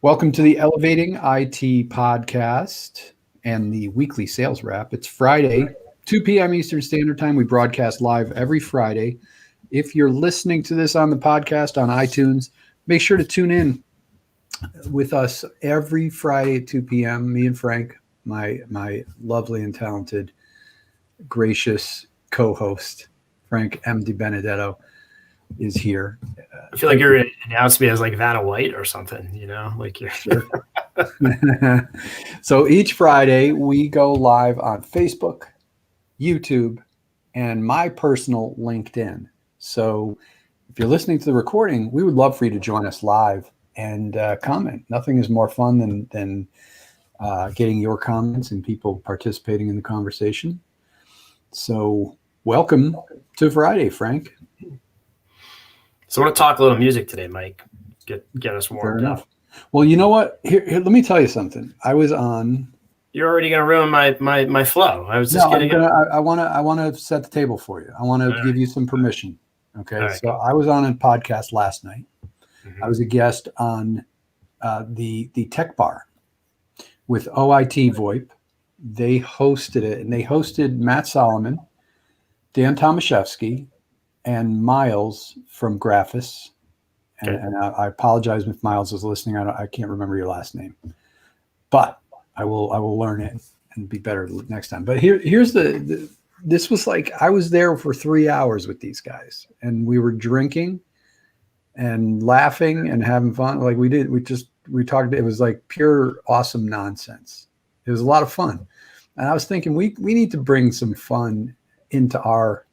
Welcome to the Elevating IT podcast and the weekly sales wrap. It's Friday, 2 p.m. Eastern Standard Time. We broadcast live every Friday. If you're listening to this on the podcast on iTunes, make sure to tune in with us every Friday at 2 p.m. Me and Frank, my lovely and talented, gracious co-host, Frank M. Di Benedetto, is here. I feel like you're announced me as like Vanna White or something, like you're sure. So each Friday we go live on Facebook, YouTube, and my personal LinkedIn. So if you're listening to the recording, we would love for you to join us live and comment. Nothing is more fun than getting your comments and people participating in the conversation. So welcome to Friday, Frank. So I want to talk a little music today, Mike. Get us warmed up. Well, you know what? Here, let me tell you something. I was on. You're already going to ruin my flow. I was just kidding. I want to set the table for you. I want to give you some permission. Okay. Right. So I was on a podcast last night. Mm-hmm. I was a guest on the Tech Bar with OIT VoIP. They hosted it, and they hosted Matt Solomon, Dan Tomaszewski, and Miles from Graphis. And I apologize if Miles is listening. I can't remember your last name, but I will learn it and be better next time. But here's this was like, I was there for 3 hours with these guys, and we were drinking and laughing and having fun. Like we talked, it was like pure awesome nonsense. It was a lot of fun. And I was thinking we need to bring some fun into our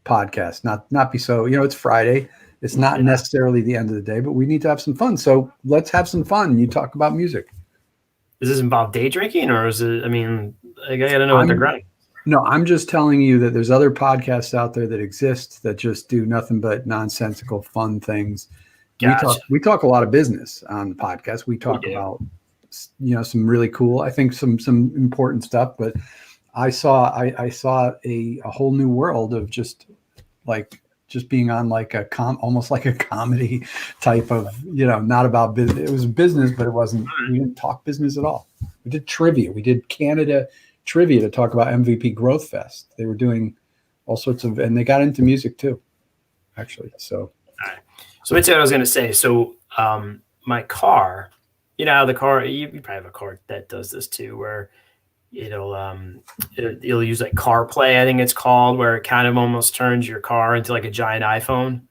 podcast, not be so, it's Friday. It's not necessarily the end of the day, but we need to have some fun. So let's have some fun. You talk about music. Does this involve day drinking, or is it, I got to know what they're grinding. No, I'm just telling you that there's other podcasts out there that exist that just do nothing but nonsensical fun things. Gotcha. We talk a lot of business on the podcast. We talk about, some really cool, I think some important stuff, but I saw a whole new world of just being on like almost like a comedy type of, not about business. It was business, but it wasn't, we didn't talk business at all. We did trivia. We did Canada trivia to talk about MVP Growth Fest. They were doing all sorts of, and they got into music too, actually. So, all right. So let me tell you what I was going to say. So my car, the car, you probably have a car that does this too, where you'll use like CarPlay, I think it's called, where it kind of almost turns your car into like a giant iPhone.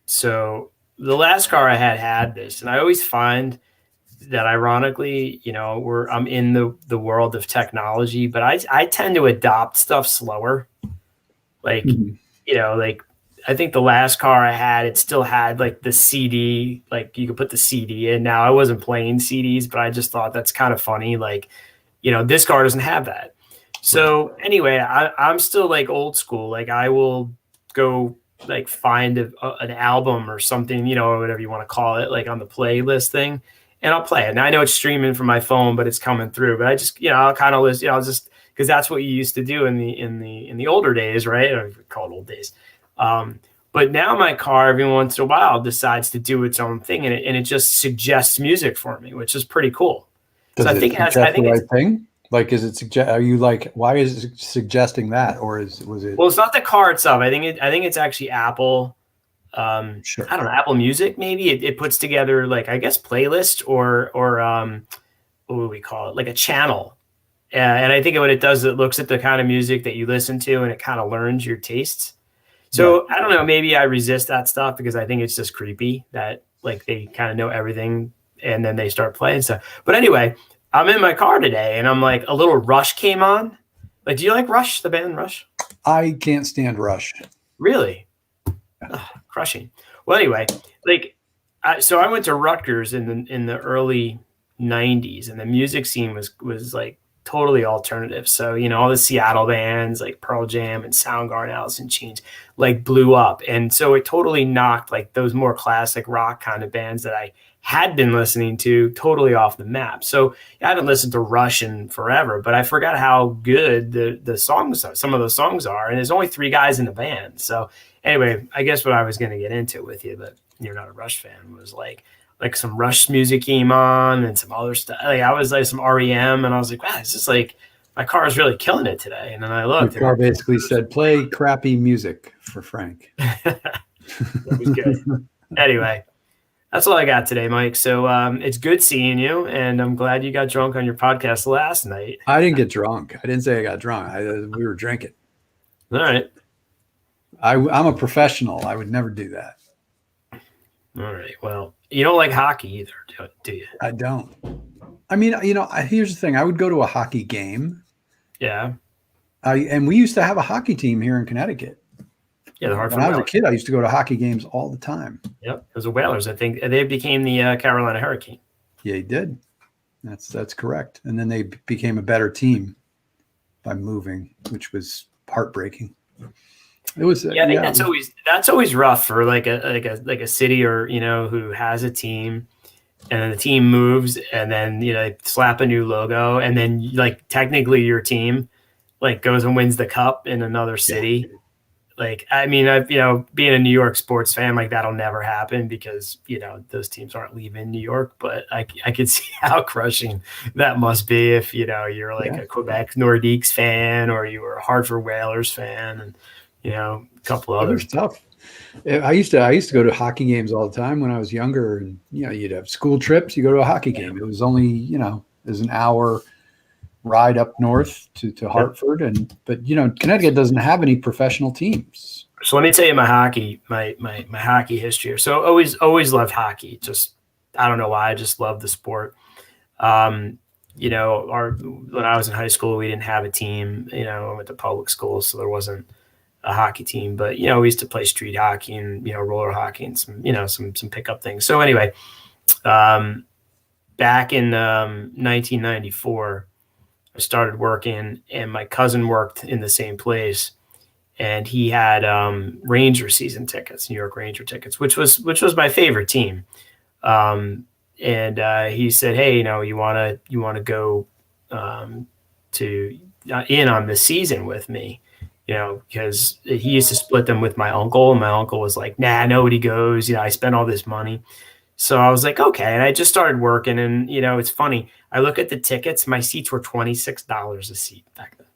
So the last car I had this, and I always find that ironically, I'm in the world of technology, but I tend to adopt stuff slower. Like, like I think the last car I had, it still had like the CD, like you could put the CD in. Now I wasn't playing CDs, but I just thought that's kind of funny. Like, this car doesn't have that. So anyway, I'm still like old school. Like I will go like find an album or something, or whatever you want to call it, like on the playlist thing, and I'll play it. And I know it's streaming from my phone, but it's coming through. But I just, I'll kind of listen, I'll just, because that's what you used to do in the older days, right? Or call it old days. But now my car every once in a while decides to do its own thing, and it just suggests music for me, which is pretty cool. Does so I think it's the right thing. Like, is it suggest? Are you like, why is it suggesting that, or was it? Well, it's not the car itself. I think it's actually Apple. Sure. I don't know, Apple Music. Maybe it puts together like, I guess, playlist or what would we call it? Like a channel. And I think what it does, it looks at the kind of music that you listen to, and it kind of learns your tastes. So I don't know, maybe I resist that stuff because I think it's just creepy that like they kind of know everything and then they start playing stuff. But anyway, I'm in my car today and I'm like, a little Rush came on. Like, do you like Rush, the band Rush? I can't stand Rush. Really? Ugh, crushing. Well, anyway, like, so I went to Rutgers in the early 90s, and the music scene was like totally alternative. So, all the Seattle bands like Pearl Jam and Soundgarden, Alice in Chains, like blew up. And so it totally knocked like those more classic rock kind of bands that I had been listening to totally off the map. So I haven't listened to Rush in forever, but I forgot how good the songs are, some of those songs are. And there's only 3 guys in the band. So anyway, I guess what I was going to get into with you, but you're not a Rush fan, was like, like some Rush music came on and some other stuff. Like I was like some REM, and I was like, wow, it's just like my car is really killing it today. And then I Your looked. car basically said, "Play crappy music for Frank." It was good. Anyway, that's all I got today, Mike. So it's good seeing you, and I'm glad you got drunk on your podcast last night. I didn't get drunk. I didn't say I got drunk. We were drinking. All right. I'm a professional. I would never do that. All right. Well, you don't like hockey either, do you? I don't. I mean, here's the thing. I would go to a hockey game. Yeah. And we used to have a hockey team here in Connecticut. Yeah, the Hartford When I was a Whalers. kid, I used to go to hockey games all the time. Yep, it was the Whalers. I think they became the Carolina Hurricane. Yeah, he did. That's correct. And then they became a better team by moving, which was heartbreaking. It was. Yeah, I think that's always rough for like a city or who has a team, and then the team moves, and then they slap a new logo, and then like technically your team like goes and wins the cup in another city. Yeah. Like, I mean, being a New York sports fan, like that'll never happen because, those teams aren't leaving New York, but I could see how crushing that must be if, you're like a Quebec Nordiques fan or you were a Hartford Whalers fan and, a couple others. It was tough. I used to go to hockey games all the time when I was younger, and, you'd have school trips, you go to a hockey game. It was only, it was an hour ride up north to Hartford, but Connecticut doesn't have any professional teams. So let me tell you my hockey history. So always loved hockey. Just I don't know why, I just love the sport. When I was in high school, we didn't have a team. I went to public school, so there wasn't a hockey team. But we used to play street hockey and roller hockey and some pickup things. So anyway, back in 1994. I started working, and my cousin worked in the same place, and he had Ranger season tickets, New York Ranger tickets, which was my favorite team. And he said, "Hey, you want to go in on the season with me?" Because he used to split them with my uncle, and my uncle was like, "Nah, nobody goes. I spent all this money." So I was like, okay. And I just started working, and it's funny. I look at the tickets. My seats were $26 a seat back then,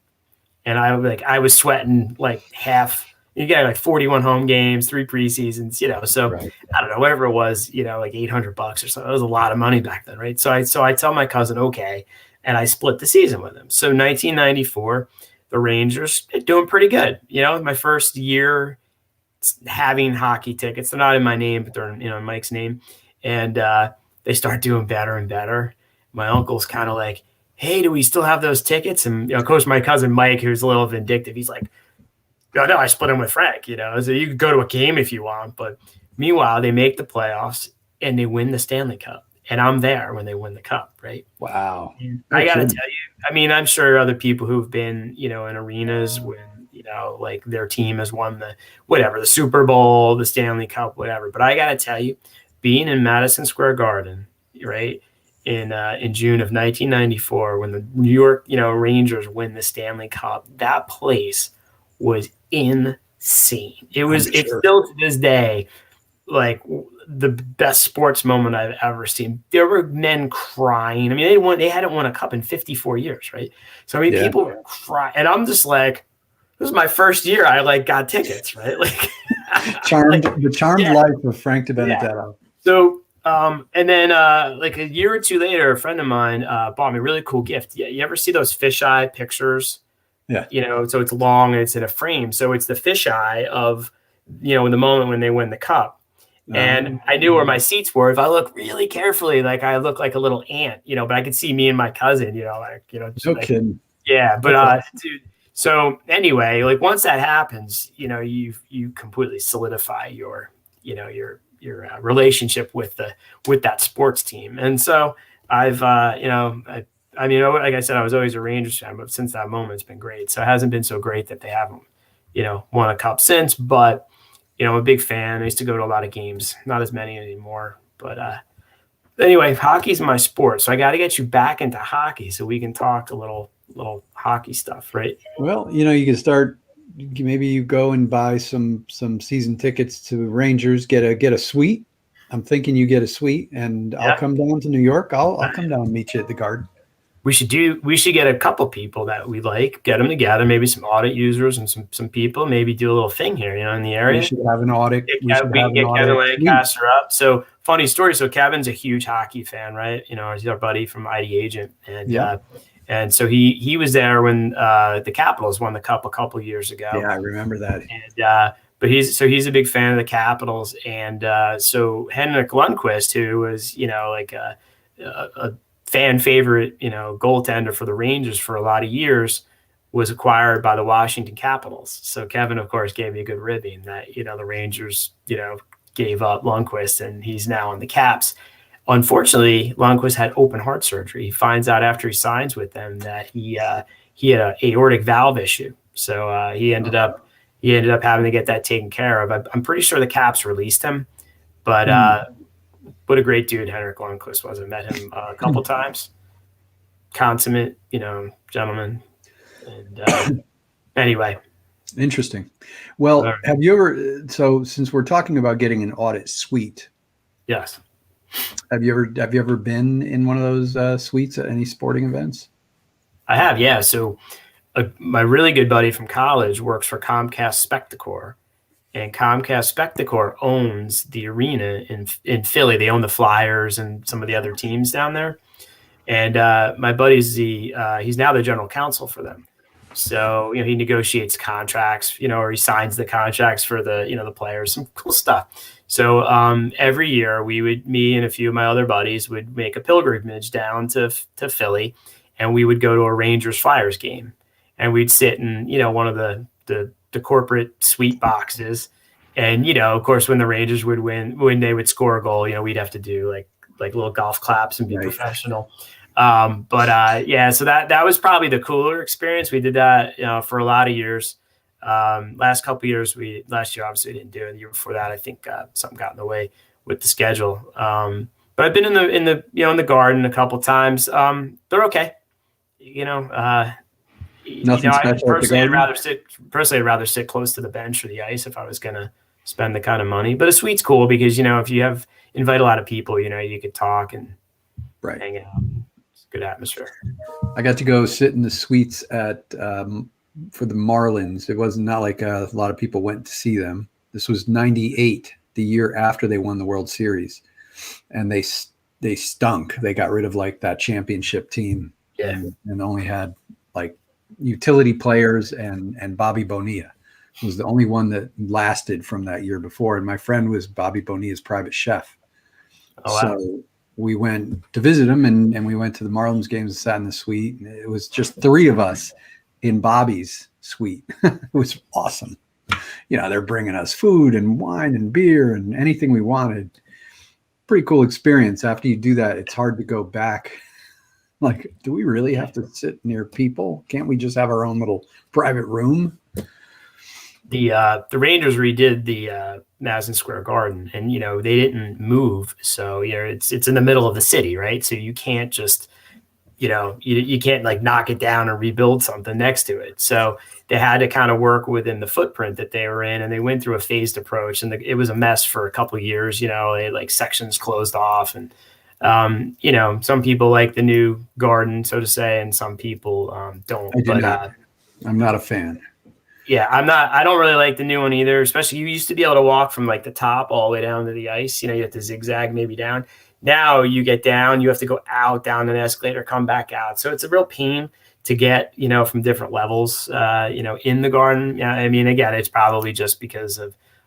and I was sweating like half. You got like 41 home games, 3 preseasons, So right. I don't know, whatever it was, like $800 or something. It was a lot of money back then, right? So I tell my cousin, okay, and I split the season with him. So 1994, the Rangers doing pretty good. My first year having hockey tickets. They're not in my name, but they're in Mike's name. And they start doing better and better. My uncle's kind of like, hey, do we still have those tickets? And, of course, my cousin Mike, who's a little vindictive, he's like, no, I split them with Frank, so you could go to a game if you want. But meanwhile, they make the playoffs and they win the Stanley Cup. And I'm there when they win the cup, right? Wow. I got to tell you, I mean, I'm sure other people who've been, in arenas when, like their team has won the Super Bowl, the Stanley Cup, whatever. But I got to tell you, being in Madison Square Garden, right, in June of 1994, when the New York, Rangers win the Stanley Cup, that place was insane. It's still to this day, like the best sports moment I've ever seen. There were men crying. I mean, they hadn't won a cup in 54 years, right? So I mean, people were crying, and I'm just like, this is my first year. I got tickets, right? Like the charmed life of Frank DiBenedetto. Yeah. So, and then like a year or two later, a friend of mine bought me a really cool gift. Yeah, you ever see those fisheye pictures? Yeah. So it's long and it's in a frame. So it's the fisheye of, in the moment when they win the cup. And I knew where my seats were. If I look really carefully, like I look like a little ant, but I could see me and my cousin, no kidding. Yeah, but dude. So anyway, like once that happens, you completely solidify your relationship with that sports team. And so I've like I said, I was always a Rangers fan, but since that moment, it's been great. So it hasn't been so great that they haven't won a cup since, but I'm a big fan. I used to go to a lot of games, not as many anymore, but anyway, hockey's my sport. So I got to get you back into hockey so we can talk a little hockey stuff, right? Well, you can start. Maybe you go and buy some season tickets to Rangers. Get a suite I'm thinking you get a suite, and I'll come down to New York. I'll come down and meet you at the Garden. We should get a couple people that we like, get them together, maybe some audit users and some people, maybe do a little thing here, in the area. We should have an audit. We can get Kevin Lancaster up. So funny story. So Kevin's a huge hockey fan, right? He's our buddy from ID Agent. And so he was there when the Capitals won the cup a couple years ago. Yeah, I remember that. And but he's a big fan of the Capitals. And so Henrik Lundqvist, who was, like a fan favorite, goaltender for the Rangers for a lot of years, was acquired by the Washington Capitals. So Kevin, of course, gave me a good ribbing that, the Rangers, gave up Lundqvist, and he's now on the Caps. Unfortunately, Lundqvist had open heart surgery. He finds out after he signs with them that he had an aortic valve issue. So he ended up having to get that taken care of. I'm pretty sure the Caps released him, but what a great dude Henrik Lundqvist was. I met him a couple times. Consummate, gentleman. And anyway. Interesting. Well, have you ever, so since we're talking about getting an audit suite. Yes. Have you ever been in one of those suites at any sporting events? I have, yeah. So my really good buddy from college works for Comcast Spectacor. And Comcast Spectacor owns the arena in Philly. They own the Flyers and some of the other teams down there. And my buddy's he's now the general counsel for them. So he negotiates contracts, or he signs the contracts for the players. Some cool stuff. So every year me and a few of my other buddies would make a pilgrimage down to Philly, and we would go to a Rangers Flyers game, and we'd sit in one of the corporate suite boxes. And, of course, when the Rangers would win, when they would score a goal, we'd have to do like little golf claps and be professional. So that was probably the cooler experience. We did that, for a lot of years. Last couple of years, last year, obviously didn't do it. The year before that, I think something got in the way with the schedule. But I've been in the Garden a couple of times. They're okay. Nothing special. Personally, I'd rather sit close to the bench or the ice if I was going to spend the kind of money. But a suite's cool because if you invite a lot of people, you could talk and hang out. It's a good atmosphere. I got to go sit in the suites at for the Marlins. It was not like a lot of people went to see them. This was '98, the year after they won the World Series, and they stunk. They got rid of that championship team, and only had utility players, and Bobby Bonilla was the only one that lasted from that year before. And my friend was Bobby Bonilla's private chef. Oh, wow. So we went to visit him, and we went to the Marlins games and sat in the suite. And it was just three of us in Bobby's suite. It was awesome. They're bringing us food and wine and beer and anything we wanted. Pretty cool experience. After you do that, it's hard to go back. Do we really have to sit near people? Can't we just have our own little private room? The Rangers redid the Madison Square Garden, and they didn't move, so it's in the middle of the city, right? So you can't just you can't knock it down and rebuild something next to it. So they had to kind of work within the footprint that they were in, and they went through a phased approach, and it was a mess for a couple of years. They had sections closed off, and some people like the new garden, so to say, and some people don't. I'm not a fan. Yeah, I don't really like the new one either, especially you used to be able to walk from the top all the way down to the ice. You have to zigzag maybe down. Now you get down, you have to go out, down an escalator, come back out. So it's a real pain to get, from different levels, in the garden. Yeah, I mean, again, it's probably just because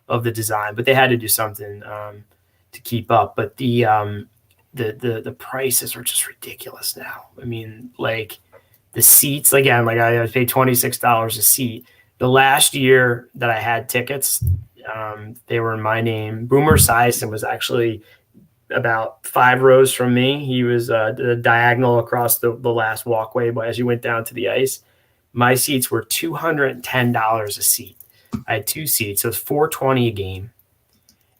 of the design, but they had to do something to keep up. But the prices are just ridiculous now. I mean, the seats, again, I paid $26 a seat. The last year that I had tickets, they were in my name. Boomer Esiason was actually about 5 rows from me. He was the diagonal across the last walkway as you went down to the ice. My seats were $210 a seat. I had 2 seats, so it was $420 a game.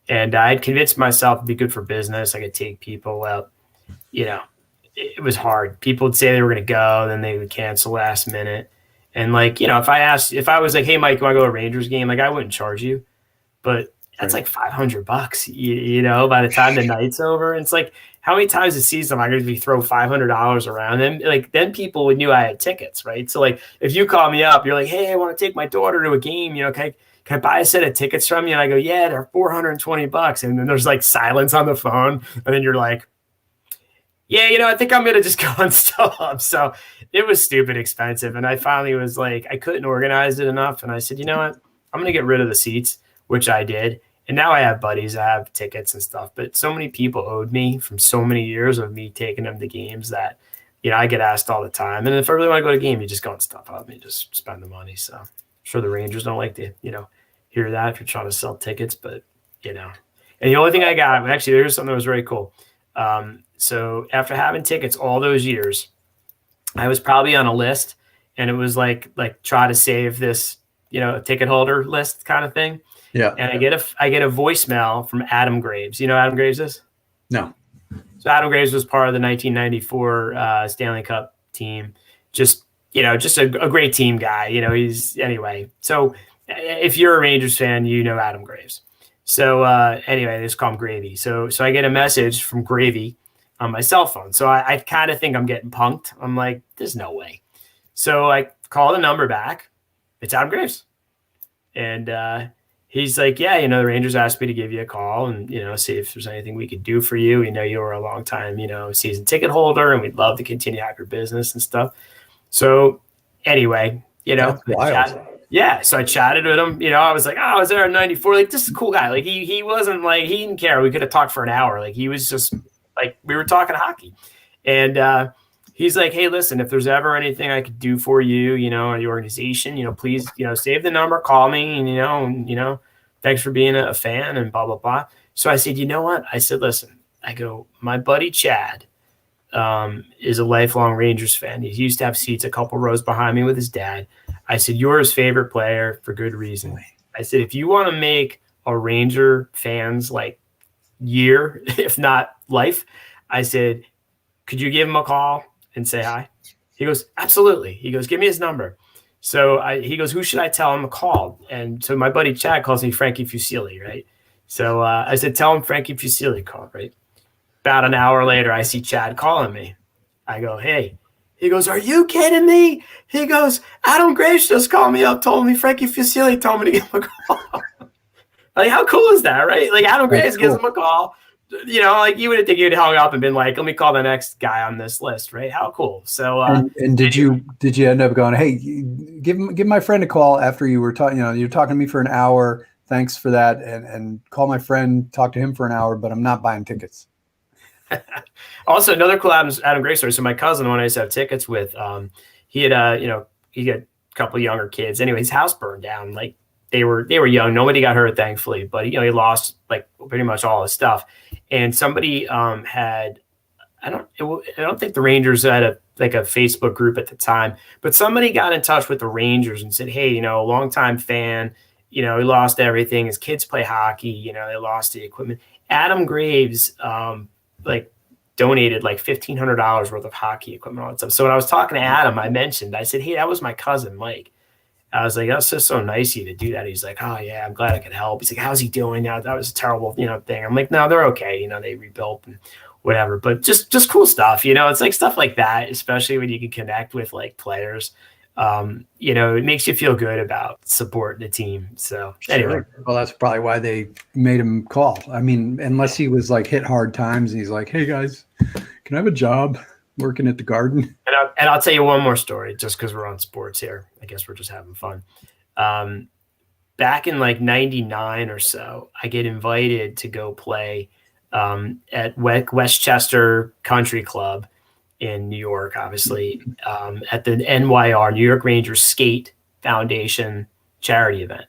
And I had convinced myself it'd be good for business. I could take people out. It was hard. People would say they were going to go, then they would cancel last minute. And if I was like, hey, Mike, you want to go to a Rangers game? I wouldn't charge you. But that's like $500, you know, by the time the night's over. And it's like, how many times a season am I going to be throw $500 around? And like, then people knew I had tickets, right? So like, if you call me up, you're like, hey, I want to take my daughter to a game, you know, can I buy a set of tickets from you? And I go, yeah, they're $420. And then there's like silence on the phone. And then you're like, yeah, you know, I think I'm going to just go on StubHub. So it was stupid expensive. And I finally was like, I couldn't organize it enough. And I said, you know what? I'm going to get rid of the seats, which I did. And now I have buddies that have tickets and stuff. But so many people owed me from so many years of me taking them to games that, you know, I get asked all the time. And if I really want to go to a game, you just go on StubHub and you just spend the money. So I'm sure the Rangers don't like to, you know, hear that if you're trying to sell tickets. But, you know, and the only thing I got, actually, there's something that was very cool. So after having tickets all those years, I was probably on a list, and it was like try to save this, you know, ticket holder list kind of thing. Yeah. And I get a voicemail from Adam Graves. You know who Adam Graves is? No. So Adam Graves was part of the 1994 Stanley Cup team. Just, you know, just a great team guy. You know, anyway. So if you're a Rangers fan, you know Adam Graves. So anyway, they just call him Gravy. So I get a message from Gravy on my cell phone. So I kind of think I'm getting punked. I'm like, there's no way. So I call the number back. It's Adam Graves. And he's like, yeah, you know, the Rangers asked me to give you a call and, you know, see if there's anything we could do for you. We know you were a long time, you know, season ticket holder, and we'd love to continue to have your business and stuff. So anyway, you know, so I chatted with him. You know, I was like, oh, I was there in 94. Like, this is a cool guy. Like, he wasn't like, he didn't care. We could have talked for an hour. Like, he was just like, we were talking hockey. And he's like, hey, listen, if there's ever anything I could do for you, you know, or the organization, you know, please, you know, save the number, call me, and, you know, thanks for being a fan and blah, blah, blah. So I said, you know what? I said, listen, I go, my buddy Chad is a lifelong Rangers fan. He used to have seats a couple rows behind me with his dad. I said, you're his favorite player for good reason. I said, if you want to make a Ranger fans like year, if not life, I said, could you give him a call and say hi? He goes, absolutely. He goes, give me his number. So he goes, who should I tell him to call? And so my buddy Chad calls me Frankie Fusilli, right? So I said, tell him Frankie Fusilli called, right? About an hour later, I see Chad calling me. I go, hey. He goes, are you kidding me? He goes, Adam Graves just called me up, told me Frankie Fusilli told me to give him a call. Like, how cool is that, right? Like, Adam Graves gives him a call. You know, like, you would think you'd hung up and been like, let me call the next guy on this list, right? How cool. So and did you end up going, hey, give my friend a call after you were talking, you know, you're talking to me for an hour, thanks for that, and call my friend, talk to him for an hour, but I'm not buying tickets. Also, another cool Adam Graves story. So my cousin, the one I used to have tickets with, he had you know, he got a couple of younger kids. Anyway, his house burned down. Like, they were young. Nobody got hurt, thankfully, but, you know, he lost like pretty much all his stuff. And somebody had, I don't think the Rangers had a Facebook group at the time, but somebody got in touch with the Rangers and said, hey, you know, a longtime fan, you know, he lost everything. His kids play hockey. You know, they lost the equipment. Adam Graves, like, donated like $1,500 worth of hockey equipment, all that stuff. So when I was talking to Adam, I said, hey, that was my cousin, Mike. I was like, that's just so nice of you to do that. He's like, oh yeah, I'm glad I could help. He's like, how's he doing now? That was a terrible, you know, thing. I'm like, no, they're okay. You know, they rebuilt and whatever, but just cool stuff. You know, it's like stuff like that, especially when you can connect with like players. You know, it makes you feel good about supporting the team. So anyway. Well, that's probably why they made him call. I mean, unless he was like hit hard times and he's like, hey guys, can I have a job working at the Garden? And I'll tell you one more story just because we're on sports here. I guess we're just having fun. Back in like 99 or so, I get invited to go play at Westchester Country Club in New York, obviously, at the NYR, New York Rangers Skate Foundation charity event.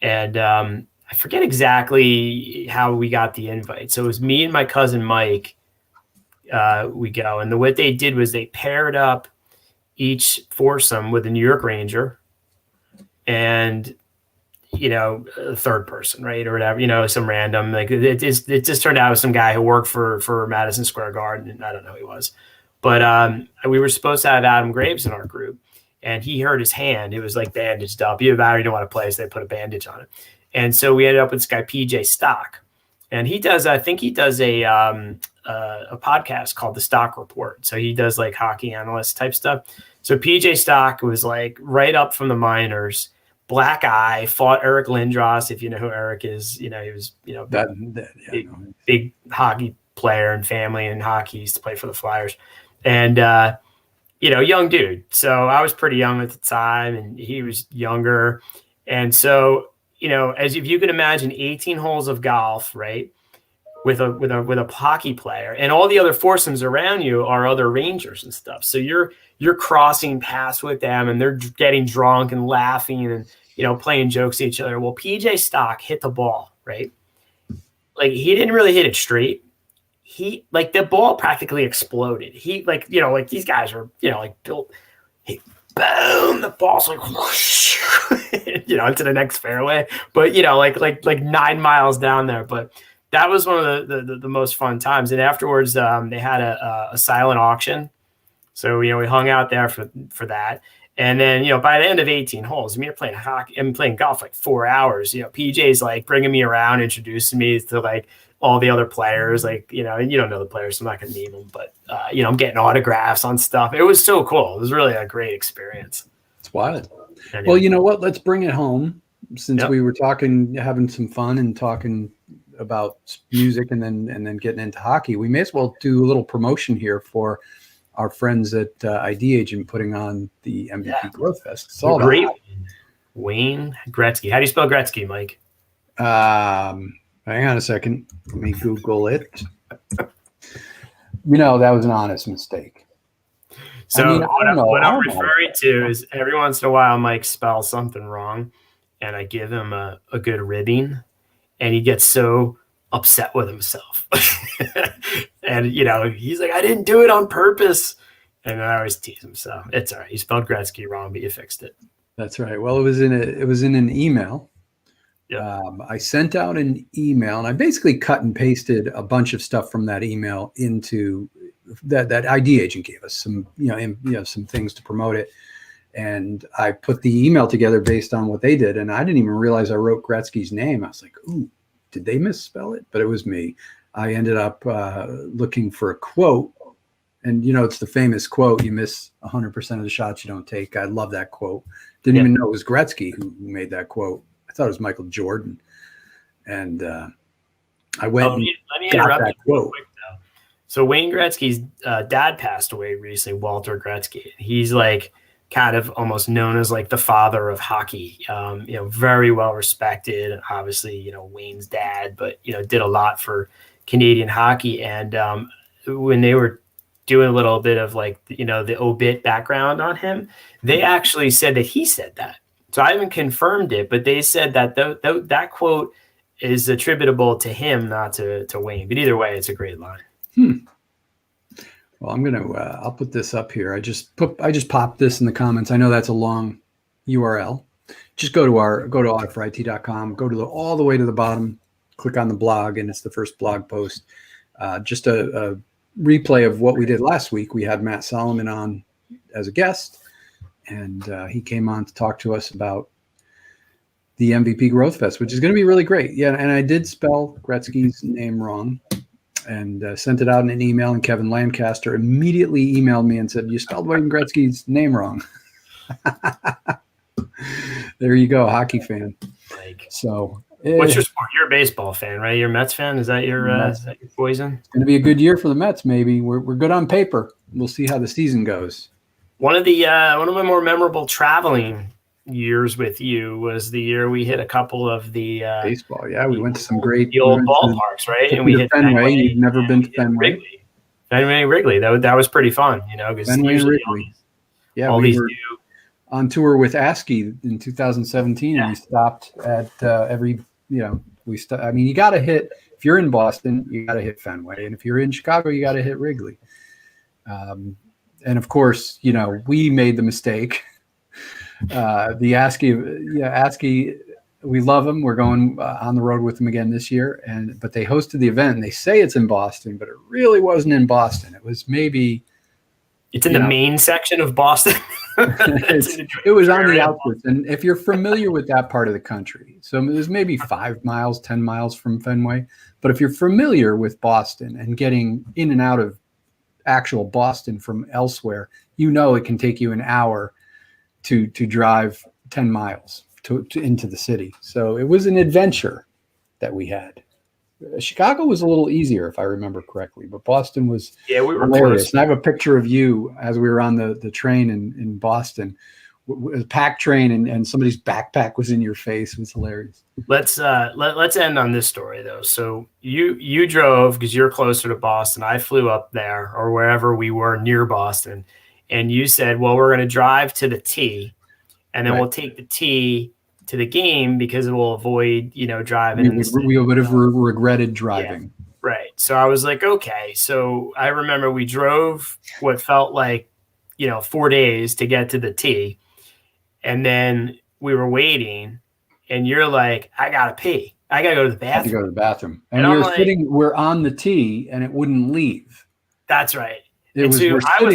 And I forget exactly how we got the invite. So it was me and my cousin Mike. We go. And what they did was they paired up each foursome with a New York Ranger and, you know, a third person, right? Or whatever, you know, some random, like it just turned out it was some guy who worked for Madison Square Garden. And I don't know who he was, but we were supposed to have Adam Graves in our group, and he hurt his hand. It was like bandaged up. You didn't want to play, so they put a bandage on it. And so we ended up with this guy, PJ Stock. And I think he does a podcast called The Stock Report. So he does like hockey analyst type stuff. So PJ Stock was like right up from the minors, black eye, fought Eric Lindros. If you know who Eric is, he was, big hockey player and family in hockey. He used to play for the Flyers. And, young dude. So I was pretty young at the time and he was younger. And so, as if you can imagine 18 holes of golf, right? With a hockey player, and all the other foursomes around you are other rangers and stuff. So you're crossing paths with them, and they're getting drunk and laughing and playing jokes at each other. Well, PJ Stock hit the ball, right? Like he didn't really hit it straight. He like the ball practically exploded. He these guys are built. Boom! The ball's like whoosh, into the next fairway, but like 9 miles down there, but. That was one of the most fun times. And afterwards, they had a silent auction. So, we hung out there for that. And then, by the end of 18 holes, you're playing hockey and playing golf like 4 hours. PJ's like bringing me around, introducing me to like all the other players. Like, and you don't know the players, so I'm not going to name them. But, I'm getting autographs on stuff. It was so cool. It was really a great experience. It's wild. And, well, you know what? Let's bring it home since we were having some fun and talking about music and then getting into hockey. We may as well do a little promotion here for our friends at ID Agent putting on the MVP Growth Fest. It's all great. Wayne Gretzky. How do you spell Gretzky, Mike? Hang on a second. Let me Google it. That was an honest mistake. So what I'm referring to is every once in a while Mike spells something wrong and I give him a good ribbing. And he gets so upset with himself. And, he's like, I didn't do it on purpose. And I always tease him. So it's all right. You spelled Gretzky wrong, but you fixed it. That's right. Well, it was in an email. Yep. I sent out an email and I basically cut and pasted a bunch of stuff from that email into that ID Agent gave us some, some things to promote it. And I put the email together based on what they did. And I didn't even realize I wrote Gretzky's name. I was like, ooh, did they misspell it? But it was me. I ended up looking for a quote. And, it's the famous quote, you miss 100% of the shots you don't take. I love that quote. Didn't even know it was Gretzky who made that quote. I thought it was Michael Jordan. And I went and got that quote. So Wayne Gretzky's dad passed away recently, Walter Gretzky. He's like kind of almost known as like the father of hockey, very well respected, obviously, Wayne's dad, but, did a lot for Canadian hockey. And when they were doing a little bit of like, the obit background on him, they actually said that he said that. So I haven't confirmed it, but they said that that quote is attributable to him, not to Wayne. But either way, it's a great line. Well, I'm going to, I'll put this up here. I just popped this in the comments. I know that's a long URL. Just go to auditforit.com, go all the way to the bottom, click on the blog, and it's the first blog post. Just a replay of what we did last week. We had Matt Solomon on as a guest, and he came on to talk to us about the MVP Growth Fest, which is going to be really great. Yeah, and I did spell Gretzky's name wrong. And sent it out in an email, and Kevin Lancaster immediately emailed me and said, you spelled Wayne Gretzky's name wrong. There you go, hockey fan. So, what's your sport? You're a baseball fan, right? You're a Mets fan? Is that your poison? It's going to be a good year for the Mets, maybe. We're good on paper. We'll see how the season goes. One of my more memorable traveling years with you was the year we hit a couple of the baseball. Yeah, we went to some great old ballparks, right? And we hit Fenway. You've never been to Fenway. Fenway Wrigley. That was pretty fun, because Fenway Wrigley. Yeah, we were on tour with ASCII in 2017, and we stopped at every. I mean, you got to hit. If you're in Boston, you got to hit Fenway, and if you're in Chicago, you got to hit Wrigley. And of course, we made the mistake. The ASCII, we love them. We're going on the road with them again this year. But they hosted the event and they say it's in Boston, but it really wasn't in Boston. It was maybe It's in the main section of Boston. It was on the outskirts. And if you're familiar with that part of the country, so it was maybe 5 miles, 10 miles from Fenway. But if you're familiar with Boston and getting in and out of actual Boston from elsewhere, you know it can take you an hour to drive 10 miles to into the city. So it was an adventure that we had. Chicago was a little easier, if I remember correctly, but Boston was we were hilarious. close. And I have a picture of you as we were on the train in Boston, a packed train, and somebody's backpack was in your face. It was hilarious. Let's end on this story though. So you drove because you're closer to Boston. I flew up there or wherever we were near Boston, and you said, "Well, we're going to drive to the T, and then we'll take the T to the game because it will avoid driving." We would have regretted driving. Yeah, right. So I was like, okay. So I remember we drove what felt like 4 days to get to the T, and then we were waiting. And you're like, I gotta pee. I gotta go to the bathroom. I had to go to the bathroom. And we're on the T and it wouldn't leave. That's right. I was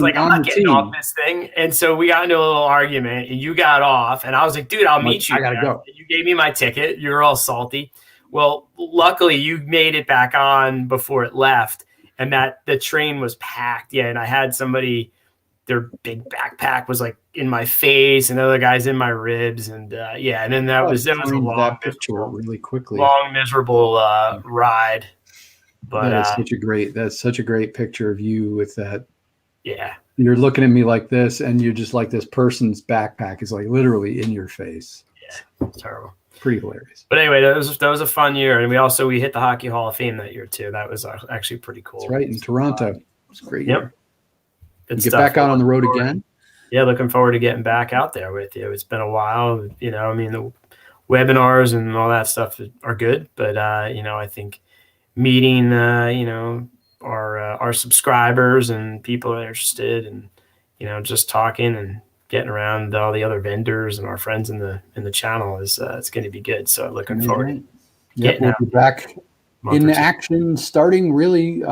like, I'm not getting off this thing. And so we got into a little argument and you got off and I was like, dude, I'll meet you. I gotta go. You gave me my ticket. You were all salty. Well, luckily you made it back on before it left and that the train was packed. Yeah. And I had somebody, their big backpack was like in my face and other guys in my ribs. And and then that was a long, really quickly, miserable ride. But that's such a great picture of you with that. Yeah. You're looking at me like this and you're just like this person's backpack is like literally in your face. Yeah. It's terrible. Pretty hilarious. But anyway, that was a fun year. And we hit the Hockey Hall of Fame that year too. That was actually pretty cool. That's right. In Toronto. It was a great year. Good get back out on the road again. Yeah, looking forward to getting back out there with you. It's been a while. The webinars and all that stuff are good, but I think meeting our subscribers and people that are interested and just talking and getting around all the other vendors and our friends in the channel is it's going to be good. So looking forward to getting we'll be back in action starting really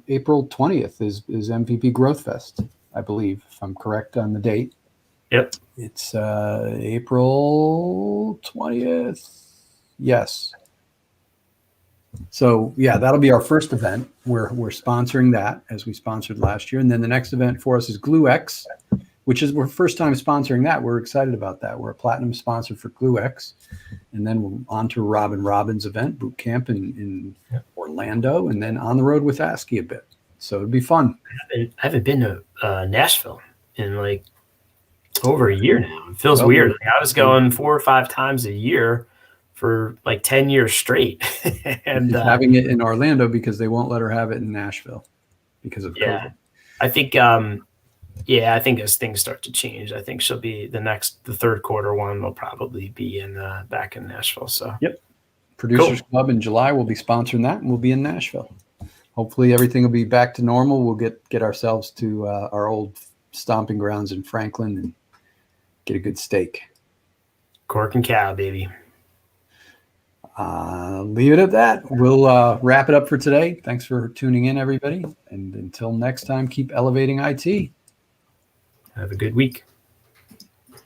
April 20th is MVP Growth Fest, I believe, if I'm correct on the date. Yep. It's April 20th. Yes. So yeah, that'll be our first event. We're sponsoring that as we sponsored last year. And then the next event for us is GlueX, which is our first time sponsoring that. We're excited about that. We're a platinum sponsor for GlueX. And then we're on to Robin's event, boot camp in Orlando, and then on the road with ASCII a bit. So it'd be fun. I haven't been to Nashville in like over a year now. It feels weird. Like I was going 4 or 5 times a year for like 10 years straight. And having it in Orlando because they won't let her have it in Nashville because of COVID. I think I think as things start to change, I think she'll be the third quarter one will probably be back in Nashville. So Producers Club in July will be sponsoring that, and we'll be in Nashville. Hopefully everything will be back to normal. We'll get ourselves to our old stomping grounds in Franklin and get a good steak. Cork and cow, baby. Leave it at that. We'll wrap it up for today. Thanks for tuning in, everybody. And until next time, keep elevating IT. Have a good week.